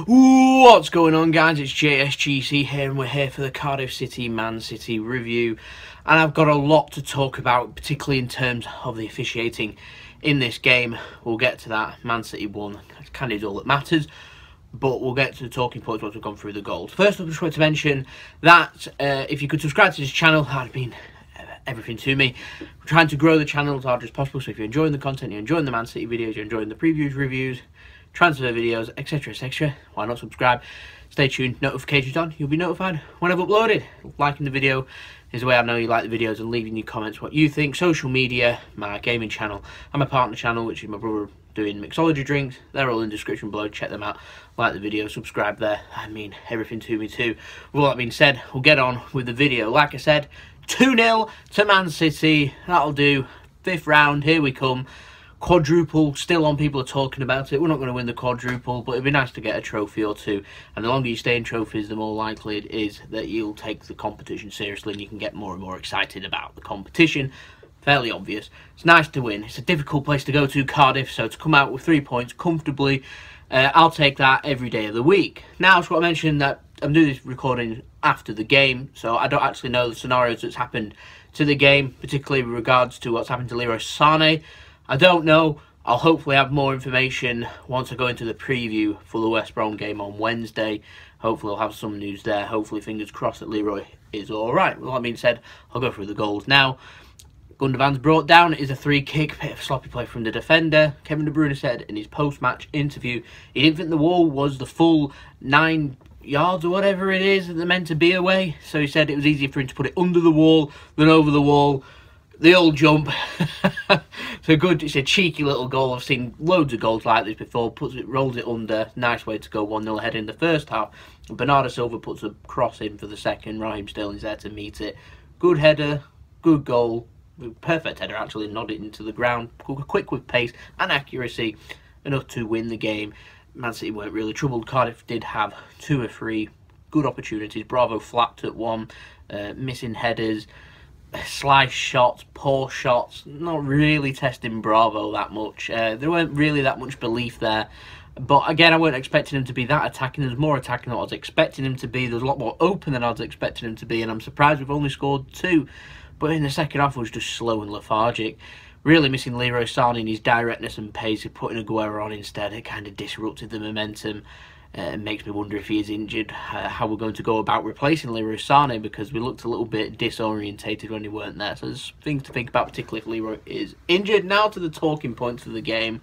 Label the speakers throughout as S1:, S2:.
S1: What's going on, guys? It's JSGC here, and we're here for the Cardiff City Man City review. And I've got a lot to talk about, particularly in terms of the officiating in this game. We'll get to that. Man City won. That's kind of all that matters. But we'll get to the talking points once we've gone through the goals. First, I just wanted to mention that if you could subscribe to this channel, that would mean everything to me. We're trying to grow the channel as hard as possible, so if you're enjoying the content, you're enjoying the Man City videos, you're enjoying the previews, reviews, transfer videos, etc, etc, why not subscribe? Stay tuned, notifications on, you'll be notified when I've uploaded. Liking the video is the way I know you like the videos, and leaving your comments what you think. Social media, my gaming channel, and my partner channel, which is my brother doing mixology drinks, they're all in the description below. Check them out, like the video, subscribe there. I mean everything to me too. With all that being said, we'll get on with the video. Like I said, 2-0 to Man City, that'll do. 5th round, here we come. Quadruple, still on, people are talking about it. We're not going to win the quadruple, but it'd be nice to get a trophy or two. And the longer you stay in trophies, the more likely it is that you'll take the competition seriously and you can get more and more excited about the competition. Fairly obvious. It's nice to win. It's a difficult place to go to, Cardiff, so to come out with 3 points comfortably, I'll take that every day of the week. Now, I just want to mention that I'm doing this recording after the game, so I don't actually know the scenarios that's happened to the game, particularly with regards to what's happened to Leroy Sané. I don't know. I'll hopefully have more information once I go into the preview for the West Brom game on Wednesday. Hopefully I'll have some news there. Hopefully, fingers crossed, that Leroy is alright. With that being said, I'll go through the goals now. Gundogan's brought down. It is a free kick. Bit of sloppy play from the defender. Kevin De Bruyne said in his post-match interview he didn't think the wall was the full 9 yards or whatever it is that they're meant to be away. So he said it was easier for him to put it under the wall than over the wall. The old jump. So good. It's a cheeky little goal. I've seen loads of goals like this before. Rolls it under. Nice way to go 1-0 ahead in the first half. Bernardo Silva puts a cross in for the second. Raheem Sterling's there to meet it. Good header. Good goal. Perfect header, actually. Nodded into the ground. Quick with pace and accuracy. Enough to win the game. Man City weren't really troubled. Cardiff did have 2 or 3 good opportunities. Bravo flapped at one. Missing headers. Slice shots, poor shots, not really testing Bravo that much. There weren't really that much belief there. But again, I weren't expecting him to be that attacking. There's more attacking than I was expecting him to be. There's a lot more open than I was expecting him to be. And I'm surprised we've only scored 2. But in the second half, it was just slow and lethargic. Really missing Leroy Sané in his directness and pace. Putting Aguero on instead, it kind of disrupted the momentum. It makes me wonder if he is injured, how we're going to go about replacing Leroy Sané, because we looked a little bit disorientated when he weren't there. So there's things to think about, particularly if Leroy is injured. Now to the talking points of the game.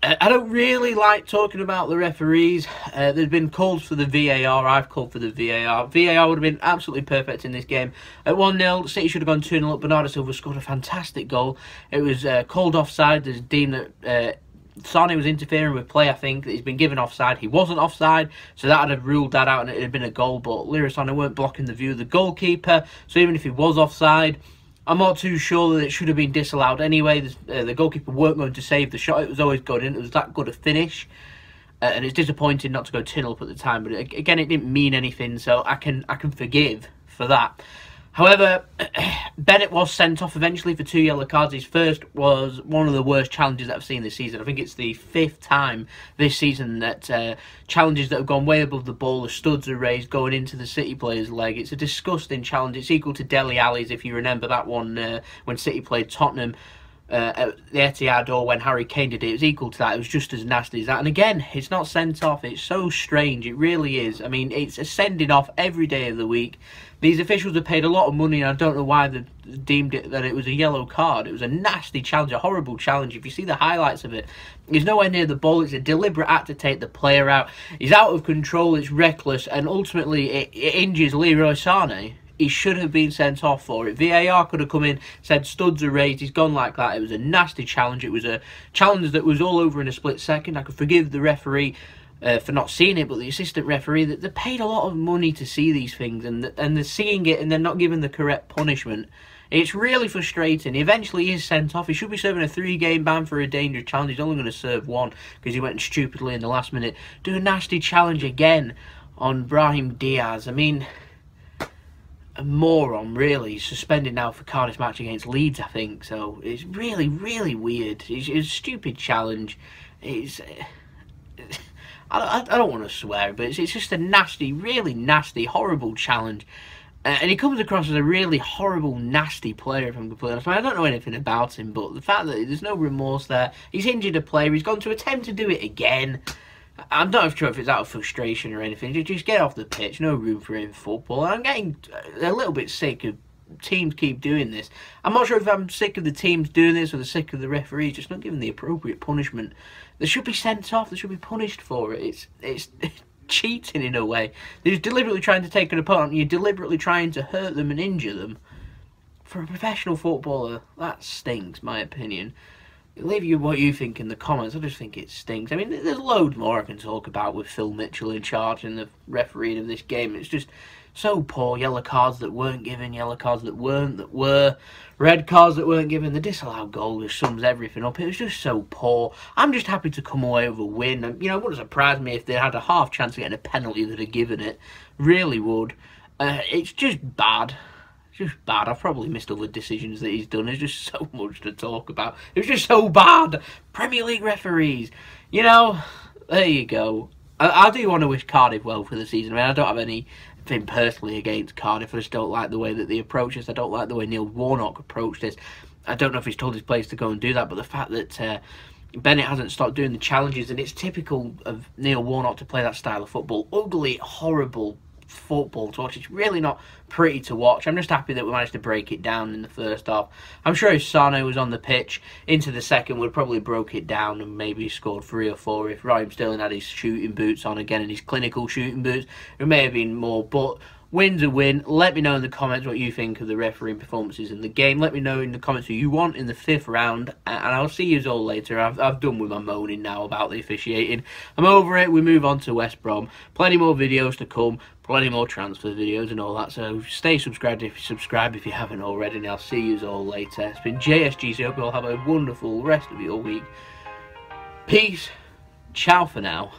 S1: I don't really like talking about the referees. There's been calls for the VAR. I've called for the VAR. VAR would have been absolutely perfect in this game. At 1-0, City should have gone 2-0 up. Bernardo Silva scored a fantastic goal. It was called offside. There's deemed that Sané was interfering with play. I think that he's been given offside. He wasn't offside, so that would have ruled that out and it had been a goal. But Leroy Sané weren't blocking the view of the goalkeeper, so even if he was offside, I'm not too sure that it should have been disallowed anyway. The goalkeeper weren't going to save the shot. It was always going in. It was that good a finish, and it's disappointing not to go 2-0 up at the time. But again, it didn't mean anything, so I can forgive for that. However, Bennett was sent off eventually for 2 yellow cards. His first was one of the worst challenges that I've seen this season. I think it's the 5th time this season that challenges that have gone way above the ball, the studs are raised going into the City player's leg. It's a disgusting challenge. It's equal to Dele Alli's, if you remember that one when City played Tottenham at the Etihad, or when Harry Kane did it. It was equal to that. It was just as nasty as that. And again, it's not sent off. It's so strange. It really is. I mean, it's a sending off every day of the week. These officials have paid a lot of money, and I don't know why they deemed it that it was a yellow card. It was a nasty challenge, a horrible challenge. If you see the highlights of it, he's nowhere near the ball. It's a deliberate act to take the player out. He's out of control. It's reckless, and ultimately it injures Leroy Sané. He should have been sent off for it. VAR could have come in, said studs are raised. He's gone like that. It was a nasty challenge. It was a challenge that was all over in a split second. I could forgive the referee for not seeing it, but the assistant referee, that they paid a lot of money to see these things, and they're seeing it and they're not given the correct punishment. It's really frustrating. He eventually is sent off. He should be serving a 3-game ban for a dangerous challenge. He's only going to serve 1 because he went stupidly in the last minute. Do a nasty challenge again on Brahim Diaz. I mean, a moron, really. He's suspended now for Cardiff's match against Leeds, I think. So it's really, really weird. It's a stupid challenge. I don't want to swear, but it's just a nasty, really nasty, horrible challenge. And he comes across as a really horrible, nasty player, if I'm completely honest. I don't know anything about him, but the fact that there's no remorse there, he's injured a player, he's gone to attempt to do it again. I'm not sure if it's out of frustration or anything. Just get off the pitch, no room for it in football. I'm getting a little bit sick of teams keep doing this. I'm not sure if I'm sick of the teams doing this or sick of the referees just not giving the appropriate punishment. They should be sent off, they should be punished for it. It's cheating in a way. They're just deliberately trying to take an opponent, you're deliberately trying to hurt them and injure them. For a professional footballer, that stinks, my opinion. Leave what you think in the comments. I just think it stinks. I mean, there's loads more I can talk about with Phil Mitchell in charge and the refereeing of this game. It's just so poor. Yellow cards that weren't given, yellow cards that weren't, that were, red cards that weren't given. The disallowed goal just sums everything up. It was just so poor. I'm just happy to come away with a win. And, you know, it wouldn't surprise me if they had a half chance of getting a penalty that had given it. Really would. It's just bad. Just bad. I've probably missed other decisions that he's done. There's just so much to talk about. It was just so bad. Premier League referees. You know, there you go. I do want to wish Cardiff well for the season. I mean, I don't have anything personally against Cardiff. I just don't like the way that they approach this. I don't like the way Neil Warnock approached this. I don't know if he's told his players to go and do that, but the fact that Bennett hasn't stopped doing the challenges, and it's typical of Neil Warnock to play that style of football. Ugly, horrible football to watch. It's really not pretty to watch. I'm just happy that we managed to break it down in the first half. I'm sure if Sano was on the pitch into the second, we'd probably broke it down and maybe scored 3 or 4. If Raheem Sterling had his shooting boots on again and his clinical shooting boots, it may have been more. But win's a win. Let me know in the comments what you think of the refereeing performances in the game. Let me know in the comments who you want in the 5th round, and I'll see you all later. I've done with my moaning now about the officiating. I'm over it. We move on to West Brom. Plenty more videos to come. Plenty more transfer videos and all that. So stay subscribed if you haven't already, and I'll see you all later. It's been JSGC. Hope you all have a wonderful rest of your week. Peace. Ciao for now.